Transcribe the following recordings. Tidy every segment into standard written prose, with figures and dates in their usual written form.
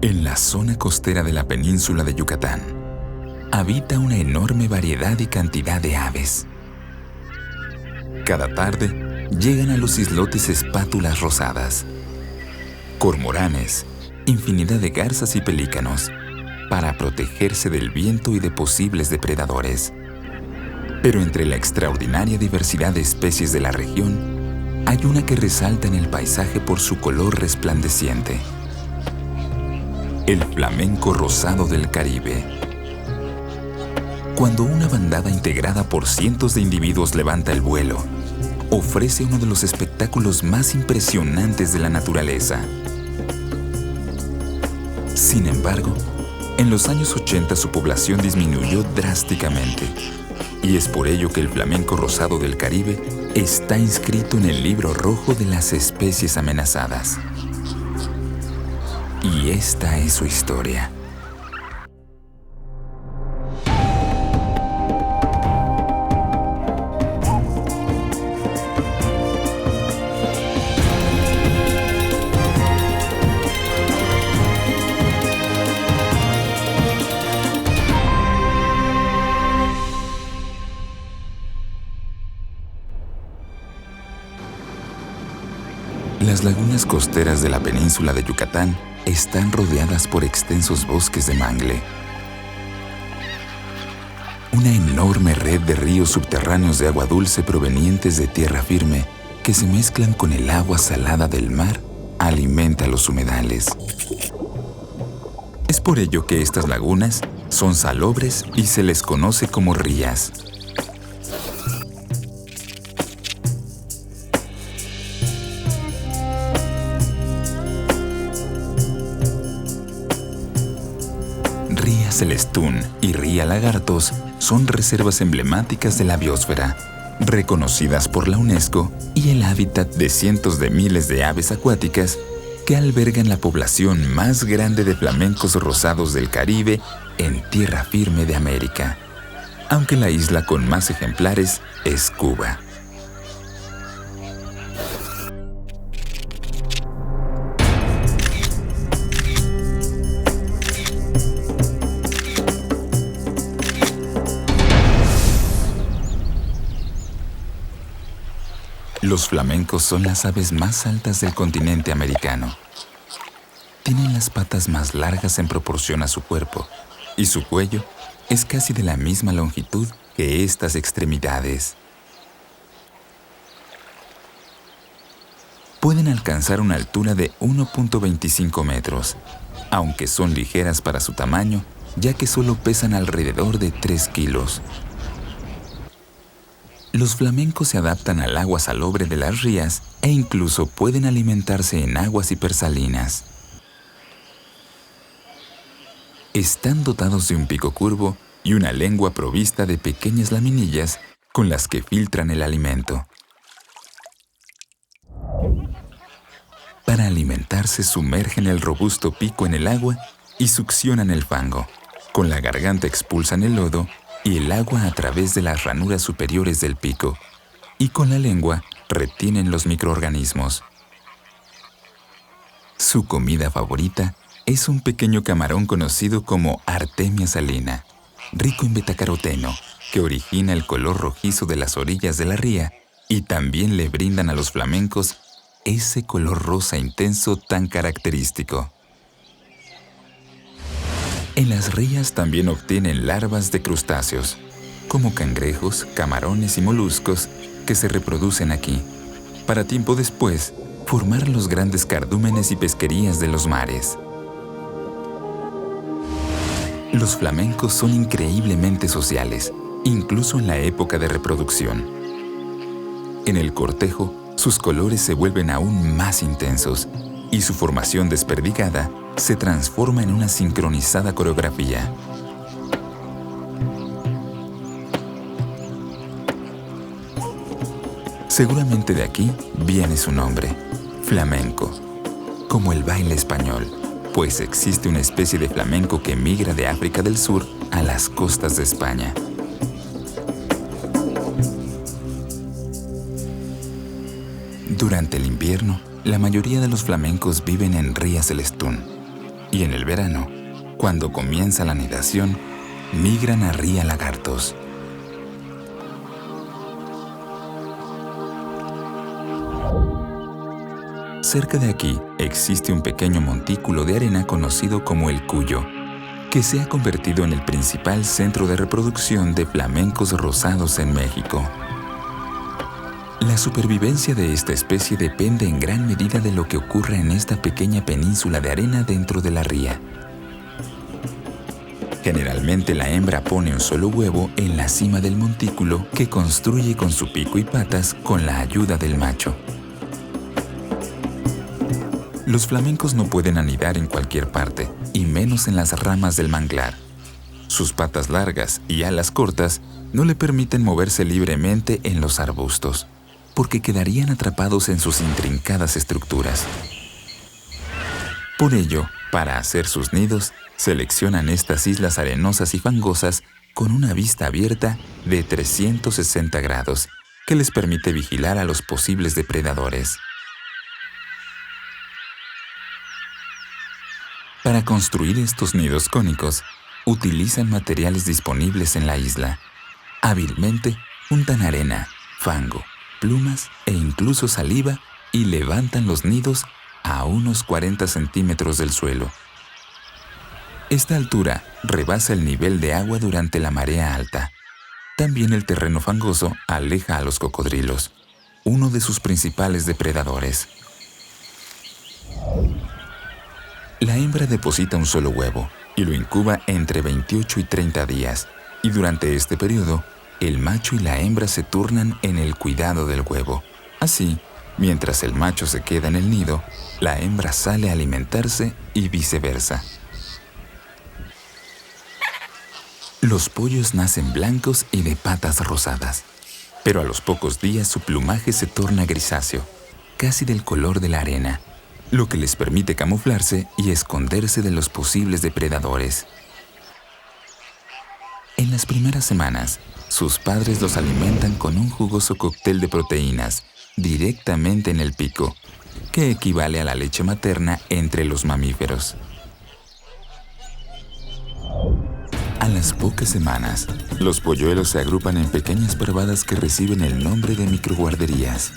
En la zona costera de la península de Yucatán, habita una enorme variedad y cantidad de aves. Cada tarde, llegan a los islotes espátulas rosadas, cormoranes, infinidad de garzas y pelícanos, para protegerse del viento y de posibles depredadores. Pero entre la extraordinaria diversidad de especies de la región, hay una que resalta en el paisaje por su color resplandeciente: el flamenco rosado del Caribe. Cuando una bandada integrada por cientos de individuos levanta el vuelo, ofrece uno de los espectáculos más impresionantes de la naturaleza. Sin embargo, en los años 80 su población disminuyó drásticamente, y es por ello que el flamenco rosado del Caribe está inscrito en el Libro Rojo de las Especies Amenazadas. Y esta es su historia. Las lagunas costeras de la península de Yucatán están rodeadas por extensos bosques de mangle. Una enorme red de ríos subterráneos de agua dulce provenientes de tierra firme que se mezclan con el agua salada del mar alimenta los humedales. Es por ello que estas lagunas son salobres y se les conoce como rías. Ría Celestún y Ría Lagartos son reservas emblemáticas de la biosfera, reconocidas por la UNESCO y el hábitat de cientos de miles de aves acuáticas que albergan la población más grande de flamencos rosados del Caribe en tierra firme de América, aunque la isla con más ejemplares es Cuba. Los flamencos son las aves más altas del continente americano. Tienen las patas más largas en proporción a su cuerpo, y su cuello es casi de la misma longitud que estas extremidades. Pueden alcanzar una altura de 1.25 metros, aunque son ligeras para su tamaño, ya que solo pesan alrededor de 3 kilos. Los flamencos se adaptan al agua salobre de las rías e incluso pueden alimentarse en aguas hipersalinas. Están dotados de un pico curvo y una lengua provista de pequeñas laminillas con las que filtran el alimento. Para alimentarse sumergen el robusto pico en el agua y succionan el fango. Con la garganta expulsan el lodo y el agua a través de las ranuras superiores del pico, y con la lengua retienen los microorganismos. Su comida favorita es un pequeño camarón conocido como Artemia salina, rico en betacaroteno, que origina el color rojizo de las orillas de la ría, y también le brindan a los flamencos ese color rosa intenso tan característico. En las rías también obtienen larvas de crustáceos, como cangrejos, camarones y moluscos, que se reproducen aquí, para tiempo después formar los grandes cardúmenes y pesquerías de los mares. Los flamencos son increíblemente sociales, incluso en la época de reproducción. En el cortejo, sus colores se vuelven aún más intensos y su formación desperdigada se transforma en una sincronizada coreografía. Seguramente de aquí viene su nombre, flamenco, como el baile español, pues existe una especie de flamenco que migra de África del Sur a las costas de España. Durante el invierno, la mayoría de los flamencos viven en Ría Celestún, y en el verano, cuando comienza la nidación, migran a Ría Lagartos. Cerca de aquí existe un pequeño montículo de arena conocido como el Cuyo, que se ha convertido en el principal centro de reproducción de flamencos rosados en México. La supervivencia de esta especie depende en gran medida de lo que ocurra en esta pequeña península de arena dentro de la ría. Generalmente la hembra pone un solo huevo en la cima del montículo que construye con su pico y patas con la ayuda del macho. Los flamencos no pueden anidar en cualquier parte, y menos en las ramas del manglar. Sus patas largas y alas cortas no le permiten moverse libremente en los arbustos, porque quedarían atrapados en sus intrincadas estructuras. Por ello, para hacer sus nidos, seleccionan estas islas arenosas y fangosas con una vista abierta de 360 grados, que les permite vigilar a los posibles depredadores. Para construir estos nidos cónicos, utilizan materiales disponibles en la isla. Hábilmente juntan arena, fango, plumas e incluso saliva y levantan los nidos a unos 40 centímetros del suelo. Esta altura rebasa el nivel de agua durante la marea alta. También el terreno fangoso aleja a los cocodrilos, uno de sus principales depredadores. La hembra deposita un solo huevo y lo incuba entre 28 y 30 días, y durante este periodo, el macho y la hembra se turnan en el cuidado del huevo. Así, mientras el macho se queda en el nido, la hembra sale a alimentarse y viceversa. Los pollos nacen blancos y de patas rosadas, pero a los pocos días su plumaje se torna grisáceo, casi del color de la arena, lo que les permite camuflarse y esconderse de los posibles depredadores. En las primeras semanas, sus padres los alimentan con un jugoso cóctel de proteínas directamente en el pico, que equivale a la leche materna entre los mamíferos. A las pocas semanas, los polluelos se agrupan en pequeñas parvadas que reciben el nombre de microguarderías,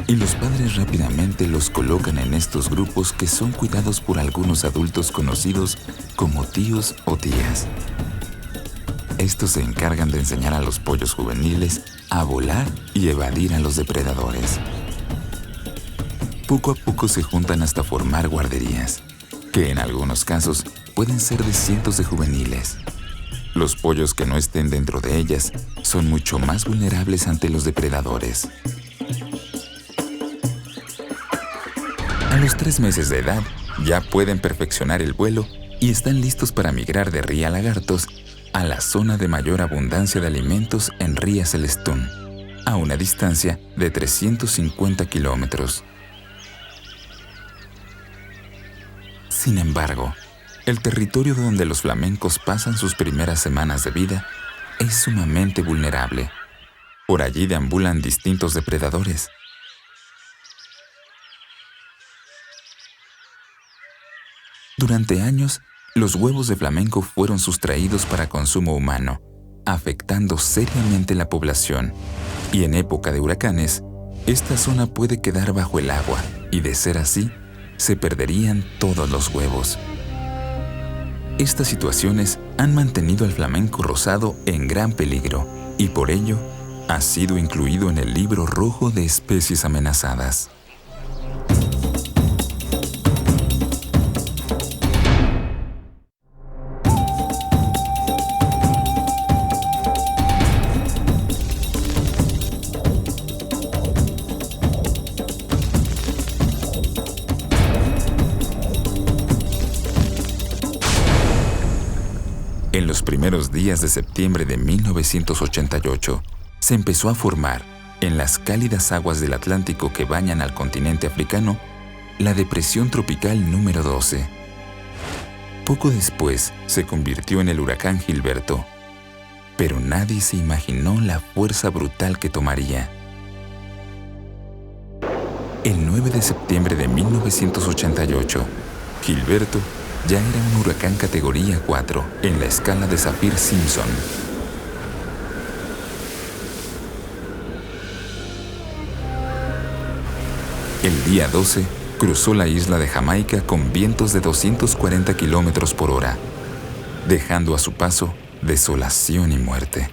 y los padres rápidamente los colocan en estos grupos que son cuidados por algunos adultos conocidos como tíos o tías. Estos se encargan de enseñar a los pollos juveniles a volar y evadir a los depredadores. Poco a poco se juntan hasta formar guarderías, que en algunos casos pueden ser de cientos de juveniles. Los pollos que no estén dentro de ellas son mucho más vulnerables ante los depredadores. A los 3 meses de edad, ya pueden perfeccionar el vuelo y están listos para migrar de Ría Lagartos a la zona de mayor abundancia de alimentos en Ría Celestún, a una distancia de 350 kilómetros. Sin embargo, el territorio donde los flamencos pasan sus primeras semanas de vida es sumamente vulnerable. Por allí deambulan distintos depredadores. Durante años, los huevos de flamenco fueron sustraídos para consumo humano, afectando seriamente la población. Y en época de huracanes, esta zona puede quedar bajo el agua y, de ser así, se perderían todos los huevos. Estas situaciones han mantenido al flamenco rosado en gran peligro y por ello ha sido incluido en el Libro Rojo de Especies Amenazadas. En los primeros días de septiembre de 1988, se empezó a formar, en las cálidas aguas del Atlántico que bañan al continente africano, la depresión tropical número 12. Poco después se convirtió en el huracán Gilberto, pero nadie se imaginó la fuerza brutal que tomaría. El 9 de septiembre de 1988, Gilberto Ya era un huracán categoría 4 en la escala de Saffir-Simpson. El día 12 cruzó la isla de Jamaica con vientos de 240 kilómetros por hora, dejando a su paso desolación y muerte.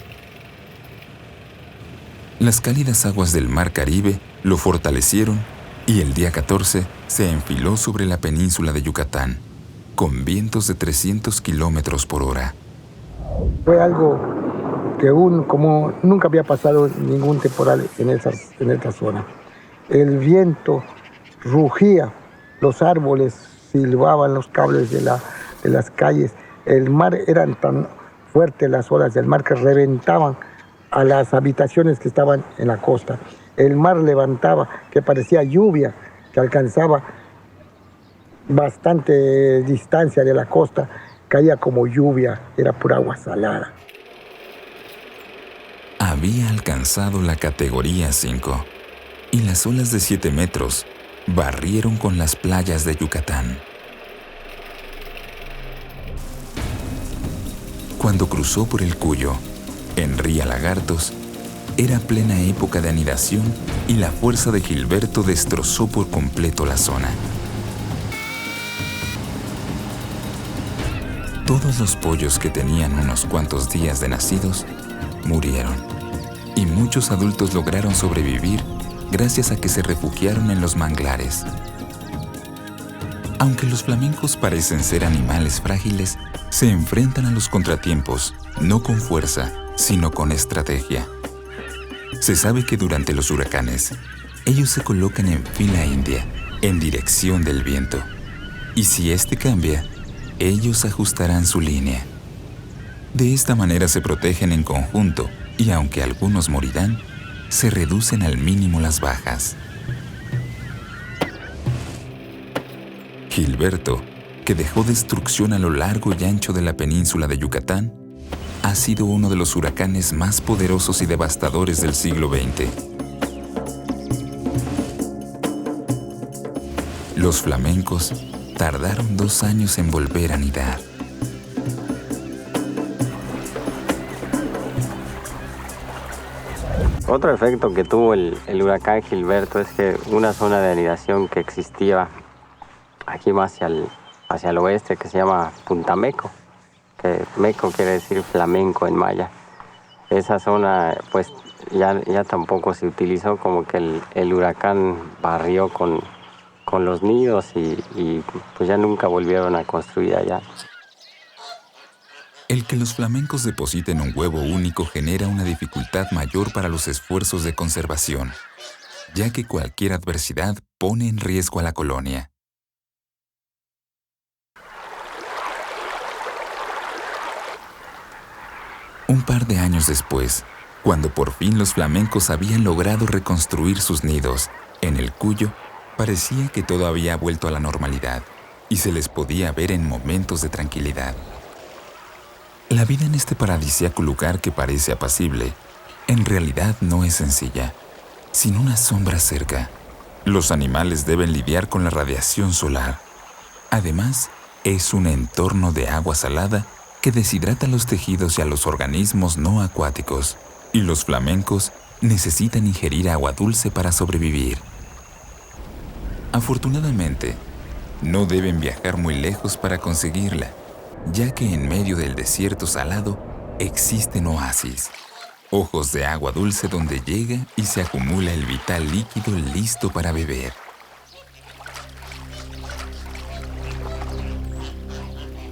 Las cálidas aguas del Mar Caribe lo fortalecieron y el día 14 se enfiló sobre la península de Yucatán, con vientos de 300 kilómetros por hora. Fue algo que como nunca había pasado ningún temporal en esta zona. El viento rugía, los árboles silbaban los cables de las calles. El mar eran tan fuertes las olas del mar que reventaban a las habitaciones que estaban en la costa. El mar levantaba, que parecía lluvia, que alcanzaba bastante distancia de la costa, caía como lluvia, era pura agua salada. Había alcanzado la categoría 5 y las olas de 7 metros barrieron con las playas de Yucatán. Cuando cruzó por el Cuyo, en Ría Lagartos, era plena época de anidación y la fuerza de Gilberto destrozó por completo la zona. Todos los pollos que tenían unos cuantos días de nacidos murieron, y muchos adultos lograron sobrevivir gracias a que se refugiaron en los manglares. Aunque los flamencos parecen ser animales frágiles, se enfrentan a los contratiempos no con fuerza, sino con estrategia. Se sabe que durante los huracanes, ellos se colocan en fila india, en dirección del viento, y si este cambia, ellos ajustarán su línea. De esta manera se protegen en conjunto y aunque algunos morirán, se reducen al mínimo las bajas. Gilberto, que dejó destrucción a lo largo y ancho de la península de Yucatán, ha sido uno de los huracanes más poderosos y devastadores del siglo XX. Los flamencos tardaron 2 años en volver a anidar. Otro efecto que tuvo el huracán Gilberto es que una zona de anidación que existía aquí más hacia el oeste, que se llama Punta Meco, que Meco quiere decir flamenco en maya. Esa zona pues ya tampoco se utilizó, como que el huracán barrió con los nidos y pues ya nunca volvieron a construir allá. El que los flamencos depositen un huevo único genera una dificultad mayor para los esfuerzos de conservación, ya que cualquier adversidad pone en riesgo a la colonia. Un par de años después, cuando por fin los flamencos habían logrado reconstruir sus nidos, en el Cuyo parecía que todo había vuelto a la normalidad y se les podía ver en momentos de tranquilidad. La vida en este paradisíaco lugar que parece apacible, en realidad no es sencilla. Sin una sombra cerca, los animales deben lidiar con la radiación solar. Además, es un entorno de agua salada que deshidrata los tejidos y a los organismos no acuáticos, y los flamencos necesitan ingerir agua dulce para sobrevivir. Afortunadamente, no deben viajar muy lejos para conseguirla, ya que en medio del desierto salado existen oasis, ojos de agua dulce donde llega y se acumula el vital líquido listo para beber.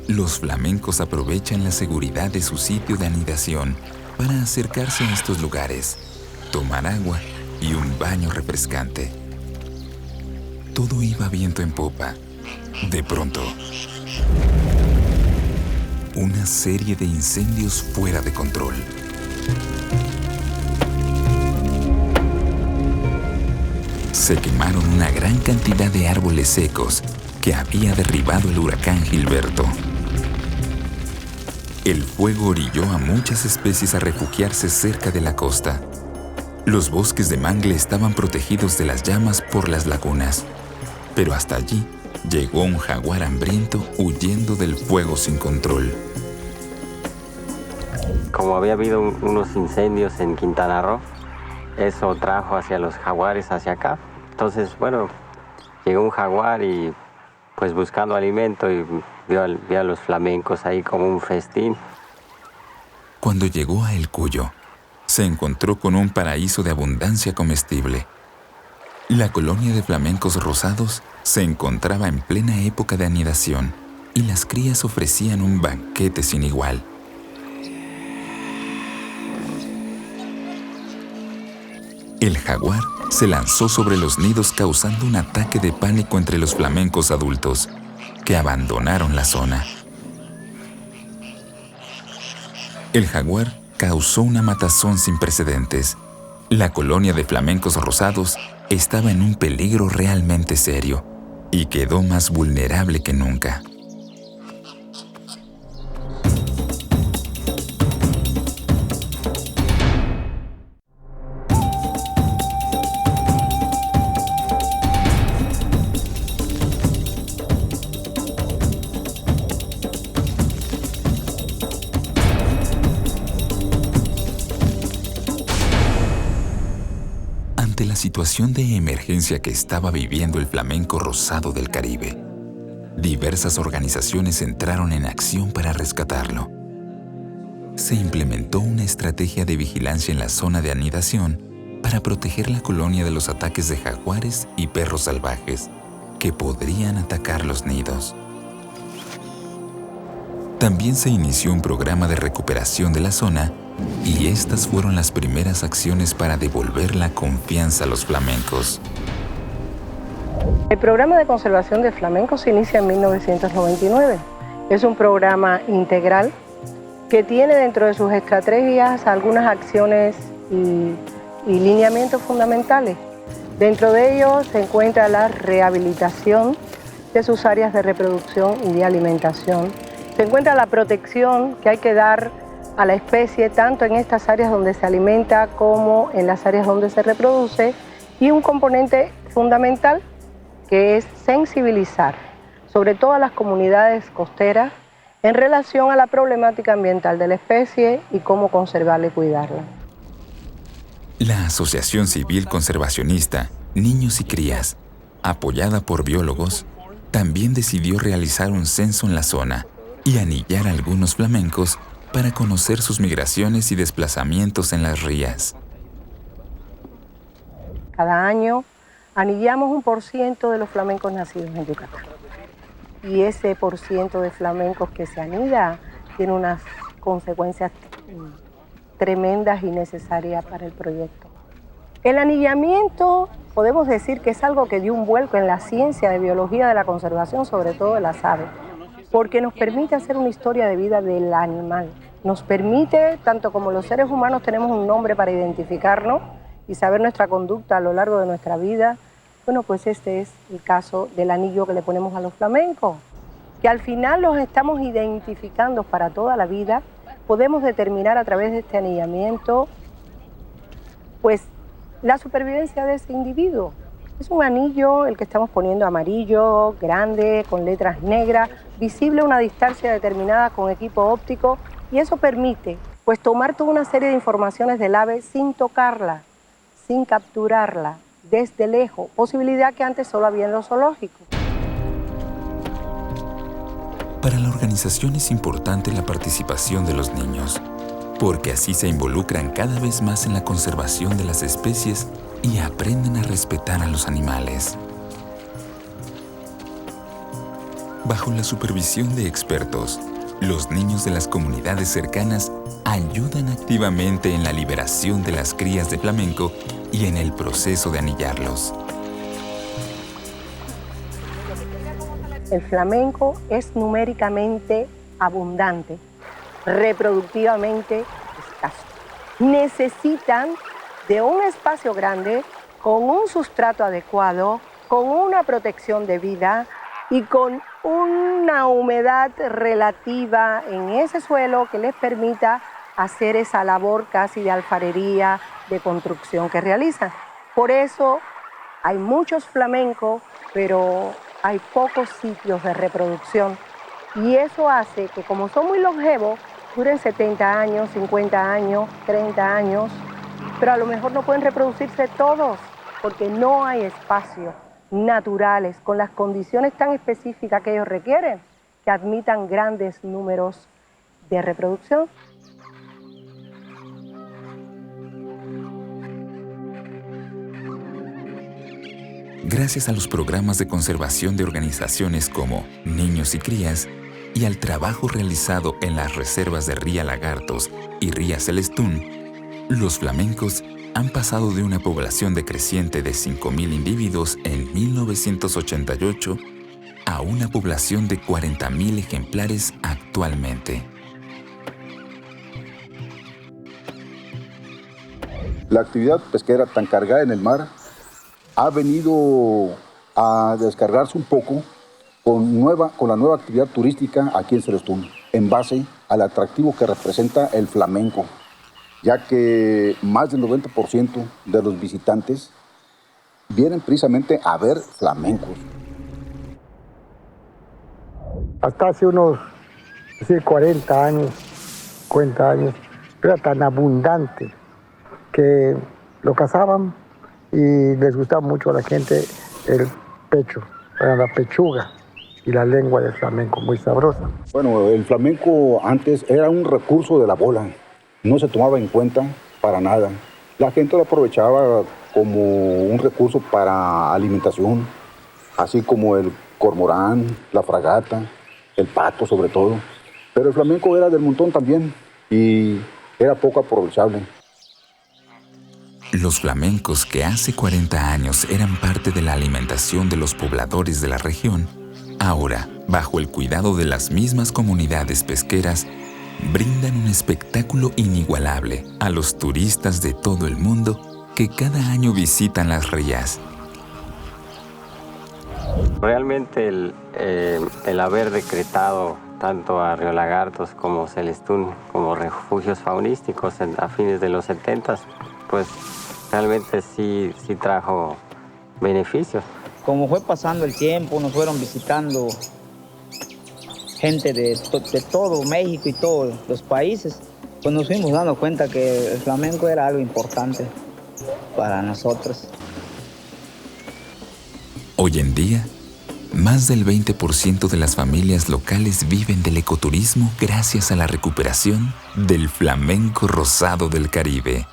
Los flamencos aprovechan la seguridad de su sitio de anidación para acercarse a estos lugares, tomar agua y un baño refrescante. Todo iba viento en popa. De pronto, una serie de incendios fuera de control. Se quemaron una gran cantidad de árboles secos que había derribado el huracán Gilberto. El fuego orilló a muchas especies a refugiarse cerca de la costa. Los bosques de mangle estaban protegidos de las llamas por las lagunas, pero hasta allí llegó un jaguar hambriento huyendo del fuego sin control. Como había habido unos incendios en Quintana Roo, eso trajo hacia los jaguares hacia acá. Entonces, bueno, llegó un jaguar y pues buscando alimento y vio a los flamencos ahí como un festín. Cuando llegó a El Cuyo, se encontró con un paraíso de abundancia comestible. La colonia de flamencos rosados se encontraba en plena época de anidación y las crías ofrecían un banquete sin igual. El jaguar se lanzó sobre los nidos causando un ataque de pánico entre los flamencos adultos, que abandonaron la zona. El jaguar causó una matazón sin precedentes. La colonia de flamencos rosados estaba en un peligro realmente serio y quedó más vulnerable que nunca. Ante la situación de emergencia que estaba viviendo el flamenco rosado del Caribe, diversas organizaciones entraron en acción para rescatarlo. Se implementó una estrategia de vigilancia en la zona de anidación para proteger la colonia de los ataques de jaguares y perros salvajes que podrían atacar los nidos. También se inició un programa de recuperación de la zona y estas fueron las primeras acciones para devolver la confianza a los flamencos. El programa de conservación de flamencos se inicia en 1999. Es un programa integral que tiene dentro de sus estrategias algunas acciones y lineamientos fundamentales. Dentro de ellos se encuentra la rehabilitación de sus áreas de reproducción y de alimentación. Se encuentra la protección que hay que dar a la especie, tanto en estas áreas donde se alimenta como en las áreas donde se reproduce, y un componente fundamental que es sensibilizar, sobre todo a las comunidades costeras, en relación a la problemática ambiental de la especie y cómo conservarla y cuidarla. La Asociación Civil Conservacionista Niños y Crías, apoyada por biólogos, también decidió realizar un censo en la zona y anillar a algunos flamencos para conocer sus migraciones y desplazamientos en las rías. Cada año anillamos 1% de los flamencos nacidos en Yucatán. Y ese % de flamencos que se anida tiene unas consecuencias tremendas y necesarias para el proyecto. El anillamiento podemos decir que es algo que dio un vuelco en la ciencia de biología de la conservación, sobre todo de las aves, porque nos permite hacer una historia de vida del animal. Nos permite, tanto como los seres humanos tenemos un nombre para identificarnos y saber nuestra conducta a lo largo de nuestra vida, bueno, pues este es el caso del anillo que le ponemos a los flamencos, que al final los estamos identificando para toda la vida. Podemos determinar a través de este anillamiento, pues, la supervivencia de ese individuo. Es un anillo el que estamos poniendo amarillo, grande, con letras negras, visible a una distancia determinada con equipo óptico, y eso permite pues tomar toda una serie de informaciones del ave sin tocarla, sin capturarla, desde lejos, posibilidad que antes solo había en los zoológicos. Para la organización es importante la participación de los niños, porque así se involucran cada vez más en la conservación de las especies y aprenden a respetar a los animales. Bajo la supervisión de expertos, los niños de las comunidades cercanas ayudan activamente en la liberación de las crías de flamenco y en el proceso de anillarlos. El flamenco es numéricamente abundante, reproductivamente escaso. Necesitan de un espacio grande, con un sustrato adecuado, con una protección debida y con una humedad relativa en ese suelo que les permita hacer esa labor casi de alfarería, de construcción que realizan. Por eso hay muchos flamencos, pero hay pocos sitios de reproducción y eso hace que, como son muy longevos, duren 70 años, 50 años, 30 años, pero a lo mejor no pueden reproducirse todos porque no hay espacios naturales con las condiciones tan específicas que ellos requieren que admitan grandes números de reproducción. Gracias a los programas de conservación de organizaciones como Niños y Crías y al trabajo realizado en las reservas de Ría Lagartos y Ría Celestún, los flamencos han pasado de una población decreciente de 5.000 individuos en 1988 a una población de 40.000 ejemplares actualmente. La actividad pesquera tan cargada en el mar ha venido a descargarse un poco con la nueva actividad turística aquí en Celestún, en base al atractivo que representa el flamenco, ya que más del 90% de los visitantes vienen precisamente a ver flamencos. Hasta hace unos 40 años, 50 años, era tan abundante que lo cazaban y les gustaba mucho a la gente el pecho, la pechuga y la lengua del flamenco, muy sabrosa. Bueno, el flamenco antes era un recurso de la bola, no se tomaba en cuenta para nada. La gente lo aprovechaba como un recurso para alimentación, así como el cormorán, la fragata, el pato sobre todo. Pero el flamenco era del montón también y era poco aprovechable. Los flamencos que hace 40 años eran parte de la alimentación de los pobladores de la región, ahora, bajo el cuidado de las mismas comunidades pesqueras, brindan un espectáculo inigualable a los turistas de todo el mundo que cada año visitan las rías. Realmente el haber decretado tanto a Río Lagartos como Celestún como refugios faunísticos a fines de los 70, pues realmente sí trajo beneficios. Como fue pasando el tiempo, nos fueron visitando gente de todo México y todos los países, pues nos fuimos dando cuenta que el flamenco era algo importante para nosotros. Hoy en día, más del 20% de las familias locales viven del ecoturismo gracias a la recuperación del flamenco rosado del Caribe.